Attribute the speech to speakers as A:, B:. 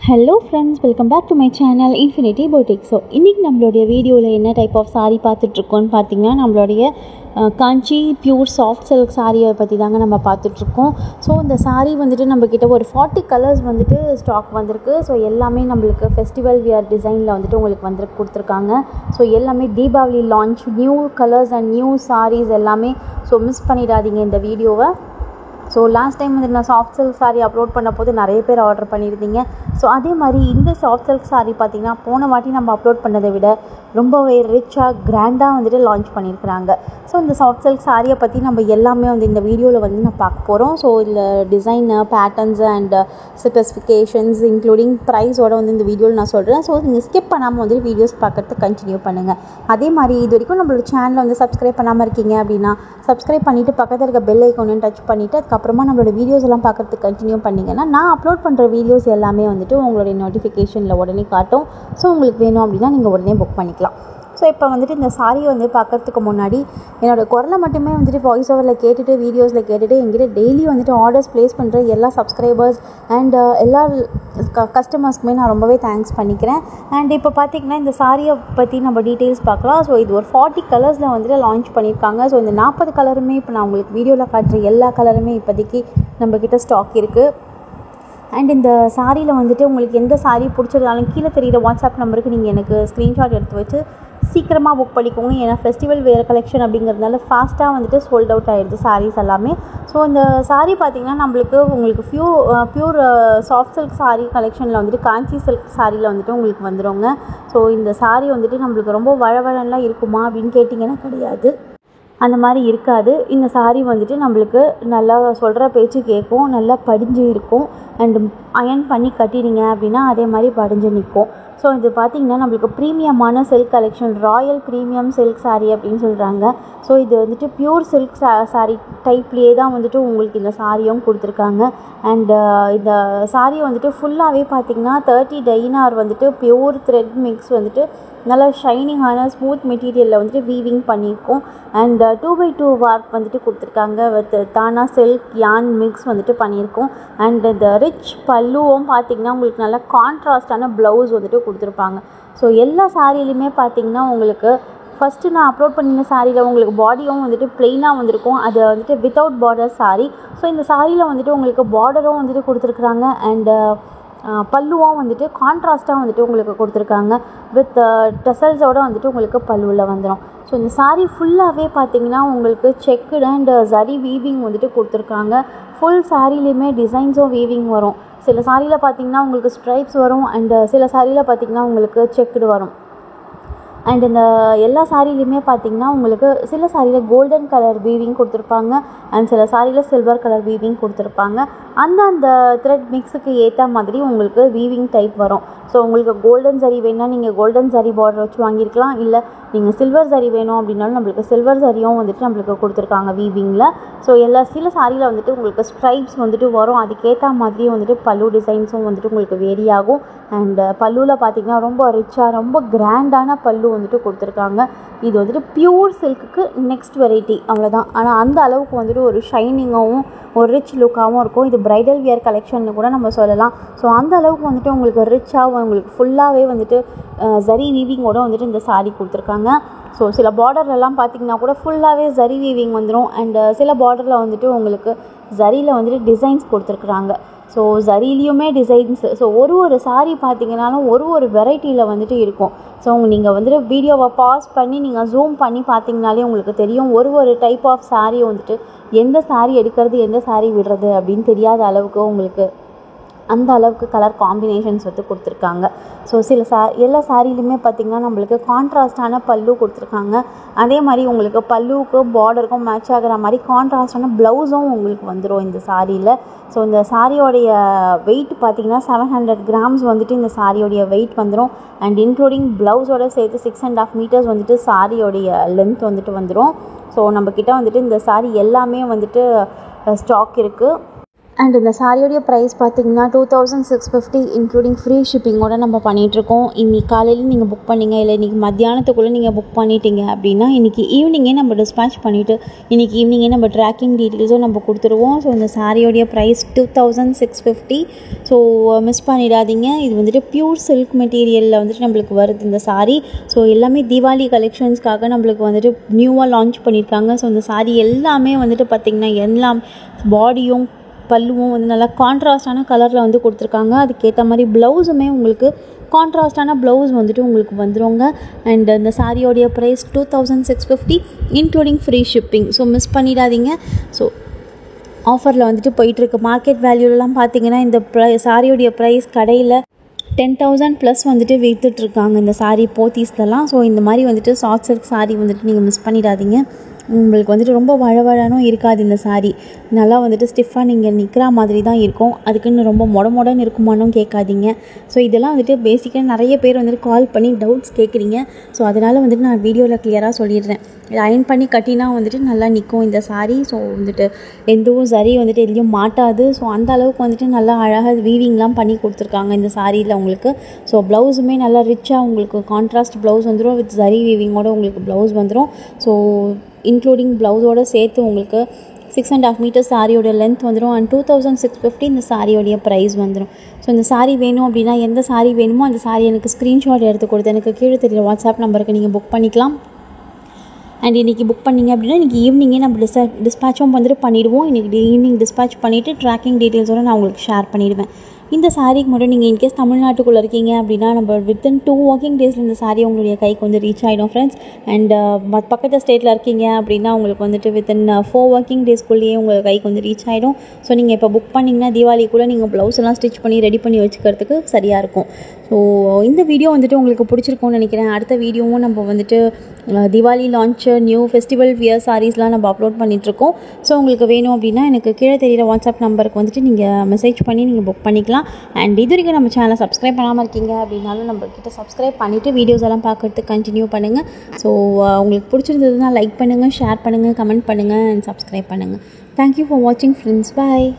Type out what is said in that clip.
A: Hello friends, welcome back to my channel Infinity Boutique. So இன்னைக்கு நம்மளுடைய வீடியோவில் என்ன டைப் ஆஃப் சாரீ பார்த்துட்ருக்கோன்னு பார்த்தீங்கன்னா நம்மளுடைய காஞ்சி பியூர் சாஃப்ட் சில்க் சாரியை பற்றி தாங்க நம்ம பார்த்துட்ருக்கோம். ஸோ இந்த சாரீ வந்துட்டு நம்மக்கிட்ட ஒரு 40 கலர்ஸ் வந்துட்டு ஸ்டாக் வந்திருக்கு. ஸோ எல்லாமே நம்மளுக்கு ஃபெஸ்டிவல் வியர் டிசைனில் வந்துட்டு உங்களுக்கு வந்துட்டு கொடுத்துருக்காங்க. ஸோ எல்லாமே Deepavali launch new colours and new sarees எல்லாமே. ஸோ மிஸ் பண்ணிடாதீங்க இந்த வீடியோவை. ஸோ லாஸ்ட் டைம் வந்து நான் சாஃப்ட் சில்க் சாரீ அப்லோட் பண்ண போது நிறைய பேர் ஆர்டர் பண்ணியிருந்தீங்க. ஸோ அதே மாதிரி இந்த சாஃப்ட் சில்க் சாரீ பார்த்திங்கன்னா போன வாட்டி நம்ம அப்லோட் பண்ணதை விட ரொம்பவே ரிச்சாக கிராண்டாக வந்துட்டு லான்ச் பண்ணியிருக்கிறாங்க. ஸோ இந்த சாஃப்ட் சில்க் சாரியை பற்றி நம்ம எல்லாமே வந்து இந்த வீடியோவில் வந்து நான் பார்க்க போகிறோம். ஸோ இதில் design patterns and specifications including ப்ரைஸோடு வந்து இந்த வீடியோவில் நான் சொல்கிறேன். ஸோ நீங்கள் ஸ்கிப் பண்ணாமல் வந்து வீடியோஸ் பார்க்குறதுக்கு கண்டினியூ பண்ணுங்கள். அதே மாதிரி இது வரைக்கும் நம்மளோட சேனலை வந்து சப்ஸ்கிரைப் பண்ணாமல் இருக்கீங்க அப்படின்னா சப்ஸ்கிரைப் பண்ணிவிட்டு பக்கத்தில் இருக்க பெல் ஐக்கானையும் டச் பண்ணிவிட்டு அப்புறமா நம்மளோட வீடியோஸ் எல்லாம் பார்க்குறதுக்கு கண்டினியூ பண்ணிங்கன்னா நான் அப்லோட் பண்ணுற வீடியோஸ் எல்லாமே வந்துட்டு உங்களுடைய நோட்டிஃபிகேஷனில் உடனே காட்டும். ஸோ உங்களுக்கு வேணும் அப்படின்னா நீங்கள் உடனே புக் பண்ணிக்கலாம். ஸோ இப்போ வந்துட்டு இந்த சாரியை வந்து பார்க்குறதுக்கு முன்னாடி என்னோடய குரலை மட்டுமே வந்துட்டு வாய்ஸ் ஓவரில் கேட்டுட்டு வீடியோஸில் கேட்டுட்டு எங்கிட்ட டெய்லி வந்துட்டு ஆர்டர்ஸ் ப்ளேஸ் பண்ணுற எல்லா சப்ஸ்கிரைபர்ஸ் அண்ட் எல்லா கஸ்டமர்ஸ்க்குமே நான் ரொம்பவே தேங்க்ஸ் பண்ணிக்கிறேன். அண்ட் இப்போ பார்த்திங்கன்னா இந்த சாரியை பற்றி நம்ம டீட்டெயில்ஸ் பார்க்கலாம். ஸோ இது ஒரு 40 கலர்ஸில் வந்துட்டு லான்ச் பண்ணியிருக்காங்க. ஸோ இந்த 40 கலருமே இப்போ நான் உங்களுக்கு வீடியோவில் காட்டுற எல்லா கலருமே இப்போதைக்கு நம்மக்கிட்ட ஸ்டாக் இருக்குது. அண்ட் இந்த சாரியில் வந்துட்டு உங்களுக்கு எந்த சாரீ பிடிச்சிருந்தாலும் கீழே தெரிகிற வாட்ஸ்அப் நம்பருக்கு நீங்கள் எனக்கு ஸ்க்ரீன்ஷாட் எடுத்து வச்சு சீக்கிரமாக புக் பண்ணிக்கோங்க. ஏன்னா ஃபெஸ்டிவல் வேர் கலெக்ஷன் அப்படிங்கிறதுனால ஃபாஸ்ட்டாக வந்துட்டு சோல்ட் அவுட் ஆகிடுது சாரீஸ் எல்லாமே. ஸோ இந்த சாரீ பார்த்திங்கன்னா உங்களுக்கு பியூர் சாஃப்ட் சில்க் சாரீ கலெக்ஷனில் வந்துட்டு காஞ்சி சில்க் சாரியில் வந்துட்டு உங்களுக்கு வந்துடுங்க. ஸோ இந்த சாரீ வந்துட்டு நம்மளுக்கு ரொம்ப வழவழலாம் இருக்குமா அப்படின்னு கேட்டிங்கன்னா கிடையாது, அந்த மாதிரி இருக்காது. இந்த சாரீ வந்துட்டு நம்மளுக்கு நல்லா சொல்கிற பேச்சு கேட்கும், நல்லா படிஞ்சு இருக்கும். அண்டு அயன் பண்ணி கட்டினீங்க அப்படின்னா அதே மாதிரி படிஞ்சு நிற்கும். ஸோ இது பார்த்திங்கன்னா நம்மளுக்கு ப்ரீமியமான silk collection, royal premium silk saree அப்படின்னு சொல்கிறாங்க. ஸோ இது வந்துட்டு பியூர் சில்க் சாரீ டைப்லேயே தான் வந்துட்டு உங்களுக்கு இந்த சாரியும் கொடுத்துருக்காங்க. அண்டு இந்த சாரீ வந்துட்டு ஃபுல்லாகவே பார்த்திங்கன்னா 30 டைனார் வந்துட்டு பியூர் த்ரெட் மிக்ஸ் வந்துட்டு நல்லா ஷைனிங்கான ஸ்மூத் மெட்டீரியலில் வந்துட்டு வீவிங் பண்ணியிருக்கோம். அண்ட் 2x2 ஒர்க் வந்துட்டு கொடுத்துருக்காங்க. வித் தானா சில்க் யான் மிக்ஸ் வந்துட்டு பண்ணியிருக்கோம். அண்ட் இந்த ரிச் பல்லுவும் பார்த்திங்கன்னா உங்களுக்கு நல்லா கான்ட்ராஸ்டான ப்ளவுஸ் வந்துட்டு கொடுத்துருப்பாங்க. ஸோ எல்லா சாரிலையுமே பார்த்திங்கன்னா உங்களுக்கு ஃபஸ்ட்டு நான் அப்லோட் பண்ணின சாரியில் உங்களுக்கு பாடியும் வந்துட்டு ப்ளெயினாக வந்திருக்கும். அது வந்துட்டு வித்தவுட் பார்டர் சாரீ. ஸோ இந்த சாரியில் வந்துட்டு உங்களுக்கு பார்டரும் வந்துட்டு கொடுத்துருக்குறாங்க. அண்டு பல்லுவும் வந்துட்டு கான்ட்ராஸ்ட்டாக வந்துட்டு உங்களுக்கு கொடுத்துருக்காங்க. வித் டசல்ஸோடு வந்துட்டு உங்களுக்கு பல்லுவில் வந்துடும். ஸோ இந்த சாரீ ஃபுல்லாகவே பார்த்திங்கன்னா உங்களுக்கு செக்குடு அண்ட் ஜரி வீவிங் வந்துட்டு கொடுத்துருக்காங்க. ஃபுல் சாரிலையுமே டிசைன்ஸும் வீவிங் வரும். சில சாரியில் பார்த்திங்கன்னா உங்களுக்கு ஸ்ட்ரைப்ஸ் வரும். அண்டு சில சாரியில் பார்த்திங்கன்னா உங்களுக்கு செக்குடு வரும். அண்ட் இந்த எல்லா சாரிலையுமே பார்த்திங்கன்னா உங்களுக்கு சில சாரியில் கோல்டன் கலர் வீவிங் கொடுத்துருப்பாங்க. அண்ட் சில சாரியில் சில்வர் கலர் வீவிங் கொடுத்துருப்பாங்க. அந்த த்ரெட் மிக்ஸுக்கு ஏற்ற மாதிரி உங்களுக்கு வீவிங் டைப் வரும். ஸோ உங்களுக்கு கோல்டன் சரி வேணும்னா நீங்கள் கோல்டன் சரி பார்டர் வச்சு வாங்கியிருக்கலாம். இல்லை நீங்கள் சில்வர் சரி வேணும் அப்படின்னாலும் நம்மளுக்கு சில்வர் சரியும் வந்துட்டு நம்மளுக்கு கொடுத்துருக்காங்க வீவிங்கில். ஸோ சில சாரியில் வந்துட்டு உங்களுக்கு ஸ்ட்ரைப்ஸ் வந்துட்டு வரும். அதுக்கேற்ற மாதிரியும் வந்துட்டு பல்லு டிசைன்ஸும் வந்துட்டு உங்களுக்கு வேரி ஆகும். அண்ட் பல்லுவில் பார்த்திங்கன்னா ரொம்ப ரிச்சாக ரொம்ப கிராண்டான பல்லு வந்துட்டு கொடுத்துருக்காங்க. இது வந்துட்டு பியூர் சில்க்குக்கு நெக்ஸ்ட் வெரைட்டி அவ்வளோதான். ஆனால் அந்த அளவுக்கு வந்துட்டு ஒரு ஷைனிங்காகவும் ஒரு ரிச் லுக்காகவும் இருக்கும். இது ப்ரைடல் வியர் கலெக்ஷன்னு கூட நம்ம சொல்லலாம். ஸோ அந்த அளவுக்கு வந்துட்டு உங்களுக்கு ரிச்சாக உங்களுக்கு ஃபுல்லாகவே வந்துட்டு ஜரி வீவிங்கோட வந்துட்டு இந்த சாரீ கொடுத்துருக்காங்க. ஸோ சில பார்டர்லலாம் பார்த்திங்கன்னா கூட ஃபுல்லாகவே ஜரி வீவிங் வந்துடும். அண்டு சில பார்டரில் வந்துட்டு உங்களுக்கு ஜரியில் வந்துட்டு டிசைன்ஸ் கொடுத்துருக்குறாங்க. So ஜரிலையுமே designs. ஸோ ஒரு சாரீ பார்த்திங்கனாலும் ஒரு வெரைட்டியில் வந்துட்டு இருக்கும். ஸோ நீங்கள் வந்துட்டு வீடியோவை பாஸ் பண்ணி நீங்கள் ஜூம் பண்ணி பார்த்திங்கனாலே உங்களுக்கு தெரியும் ஒரு டைப் ஆஃப் சாரீ வந்துட்டு எந்த சாரீ எடுக்கிறது எந்த சாரீ விடுறது அப்படின்னு தெரியாத அளவுக்கு உங்களுக்கு அந்த அளவுக்கு கலர் காம்பினேஷன்ஸ் வந்து கொடுத்துருக்காங்க. ஸோ எல்லா சாரிலையுமே பார்த்திங்கன்னா நம்மளுக்கு கான்ட்ராஸ்டான பல்லு கொடுத்துருக்காங்க. அதே மாதிரி உங்களுக்கு பல்லுவுக்கு பார்டருக்கும் மேட்ச் ஆகிற மாதிரி கான்ட்ராஸ்டான ப்ளவுஸும் உங்களுக்கு வந்துடும் இந்த சாரியில். ஸோ இந்த சாரியோடைய வெயிட் பார்த்திங்கன்னா 700 கிராம்ஸ் வந்துட்டு இந்த சாரியோடைய வெயிட் வந்துடும். அண்ட் இன்க்ளூடிங் ப்ளவுஸோடு சேர்த்து 6.5 மீட்டர்ஸ் வந்துட்டு சாரியோடைய லென்த் வந்துட்டு வந்துடும். ஸோ நம்மக்கிட்ட வந்துட்டு இந்த சாரி எல்லாமே வந்துட்டு ஸ்டாக் இருக்குது. அண்ட் இந்த சாரியோடைய ப்ரைஸ் பார்த்திங்கன்னா 2650 இன்க்ளூடிங் ஃப்ரீ ஷிப்பிங்கோடு நம்ம பண்ணிகிட்ருக்கோம். இன்றைக்கி காலையில் நீங்கள் புக் பண்ணிங்க, இல்லை இன்றைக்கி மத்தியானத்துக்குள்ளே நீங்கள் புக் பண்ணிட்டீங்க அப்படின்னா இன்றைக்கி ஈவினிங்கே நம்ம டிஸ்பேச் பண்ணிவிட்டு இன்றைக்கி ஈவினிங்கே நம்ம ட்ராக்கிங் டீட்டெயில்ஸும் நம்ம கொடுத்துருவோம். ஸோ இந்த சாரியோடைய ப்ரைஸ் 2650. ஸோ மிஸ் பண்ணிடாதீங்க. இது வந்துட்டு பியூர் சில்க் மெட்டீரியலில் வந்துட்டு நம்மளுக்கு வருது இந்த சாரீ. ஸோ எல்லாமே தீபாவளி கலெக்ஷன்ஸ்க்காக நம்மளுக்கு வந்துட்டு நியூவாக லான்ச் பண்ணியிருக்காங்க. ஸோ இந்த சாரீ எல்லாமே வந்துட்டு பார்த்திங்கன்னா எல்லாம் பாடியும் பல்லுவும் வந்து நல்லா கான்ட்ராஸ்டான கலரில் வந்து கொடுத்துருக்காங்க. அதுக்கேற்ற மாதிரி ப்ளவுஸுமே உங்களுக்கு கான்ட்ராஸ்டான ப்ளவுஸ் வந்துட்டு உங்களுக்கு வந்துடுங்க. அண்ட் இந்த சாரியோடைய price 2650 including free shipping. So miss பண்ணிடாதீங்க. ஸோ ஆஃபரில் வந்துட்டு போயிட்டுருக்கு. மார்க்கெட் வேல்யூலலாம் பார்த்தீங்கன்னா இந்த சாரியோடைய ப்ரைஸ் கடையில் 10,000 ப்ளஸ் வந்துட்டு விற்றுட்ருக்காங்க இந்த சாரீ போத்தீஸ்லலாம். ஸோ இந்த மாதிரி வந்துட்டு சாஃப்ட் சில்க் சாரீ வந்துட்டு நீங்கள் மிஸ் பண்ணிடாதீங்க. உங்களுக்கு வந்துட்டு ரொம்ப வழவழனும் இருக்காது இந்த சாரீ. நல்லா வந்துட்டு ஸ்டிஃபாக நீங்கள் நிற்கிற மாதிரி தான் இருக்கும். அதுக்குன்னு ரொம்ப மொடன்னு இருக்குமானும் கேட்காதீங்க. ஸோ இதெல்லாம் வந்துட்டு பேசிக்காக நிறைய பேர் வந்துட்டு கால் பண்ணி டவுட்ஸ் கேட்குறீங்க. ஸோ அதனால் வந்துட்டு நான் வீடியோவில் கிளியராக சொல்லிடுறேன். இதை அயன் பண்ணி கட்டினா வந்துட்டு நல்லா நிற்கும் இந்த சாரீ. ஸோ வந்துட்டு எந்தவும் சரி வந்துட்டு எதுலேயும் மாட்டாது. ஸோ அந்த அளவுக்கு வந்துட்டு நல்லா அழகாக வீவிங்லாம் பண்ணி கொடுத்துருக்காங்க இந்த சாரியில் உங்களுக்கு. ஸோ ப்ளவுஸுமே நல்லா ரிச்சாக உங்களுக்கு கான்ட்ராஸ்ட் ப்ளவுஸ் வந்துடும். வித் சரி வீவிங்கோட உங்களுக்கு ப்ளவுஸ் வந்துடும். ஸோ இன்க்ளூடிங் ப்ளவுஸோடு சேர்த்து உங்களுக்கு 6.5 மீட்டர் சாரியோட லென்த் வந்துடும். அண்ட் 2650 இந்த சாரியோடைய ப்ரைஸ் வந்துடும். ஸோ இந்த சாரீ வேணும் அப்படின்னா எந்த சாரீ வேணுமோ அந்த சாரீ எனக்கு ஸ்க்ரீன்ஷாட் எடுத்து கொடுத்து எனக்கு கீழே தெரியல வாட்ஸ்அப் நம்பருக்கு நீங்கள் புக் பண்ணிக்கலாம். அண்ட் இன்றைக்கி புக் பண்ணிங்க அப்படின்னா இன்றைக்கி ஈவினிங்கே நம்ம டிஸ்பேச்சும் வந்துட்டு பண்ணிவிடுவோம். இன்றைக்கி ஈவினிங் டிஸ்பேச் பண்ணிவிட்டு ட்ராக்கிங் டீட்டெயில்ஸோடு நான் உங்களுக்கு ஷேர் பண்ணிவிடுவேன். இந்த சாரீக்கு மட்டும் நீங்கள் இன்கேஸ் தமிழ்நாட்டுக்குள்ளே இருக்கீங்க அப்படின்னா நம்ம வித்தின் 2 ஒர்க்கிங் டேஸில் இந்த சாரீ உங்களுடைய கைக்கு வந்து ரீச் ஆகிடும் ஃப்ரெண்ட்ஸ். அண்ட் பக்கத்து ஸ்டேட்டில் இருக்கீங்க அப்படின்னா உங்களுக்கு வந்துட்டு வித்தின் 4 ஒர்க்கிங் டேஸ்க்குள்ளேயே உங்கள் கைக்கு வந்து ரீச் ஆகிடும். ஸோ நீங்கள் இப்போ புக் பண்ணிங்கன்னா தீபாவளிக்குள்ளே நீங்கள் ப்ளவுஸ் எல்லாம் ஸ்டிச் பண்ணி ரெடி பண்ணி வச்சுக்கிறதுக்கு சரியாக இருக்கும். ஸோ இந்த வீடியோ வந்துட்டு உங்களுக்கு பிடிச்சிருக்கும்னு நினைக்கிறேன். அடுத்த வீடியோவும் நம்ம வந்துட்டு Deepavali launch new festival wear சாரீஸ்லாம் நம்ம அப்லோட் பண்ணிகிட்ருக்கோம். ஸோ உங்களுக்கு வேணும் அப்படின்னா எனக்கு கீழே தெரியிற வாட்ஸ்அப் நம்பருக்கு வந்துட்டு நீங்கள் மெசேஜ் பண்ணி நீங்கள் புக் பண்ணிக்கலாம். அண்ட் இது வரைக்கும் நம்ம சேனலை சப்ஸ்கிரைப் பண்ணாமல் இருக்கீங்க அப்படின்னாலும் நம்மக்கிட்ட சப்ஸ்கிரைப் பண்ணிவிட்டு வீடியோஸ் எல்லாம் பார்க்குறதுக்கு கண்டினியூ பண்ணுங்கள். ஸோ உங்களுக்கு பிடிச்சிருந்ததுன்னா லைக் பண்ணுங்கள், ஷேர் பண்ணுங்கள், கமெண்ட் பண்ணுங்கள் அண்ட் சப்ஸ்கிரைப் பண்ணுங்கள். தேங்க்யூ ஃபார் வாட்சிங் ஃப்ரெண்ட்ஸ். பாய்.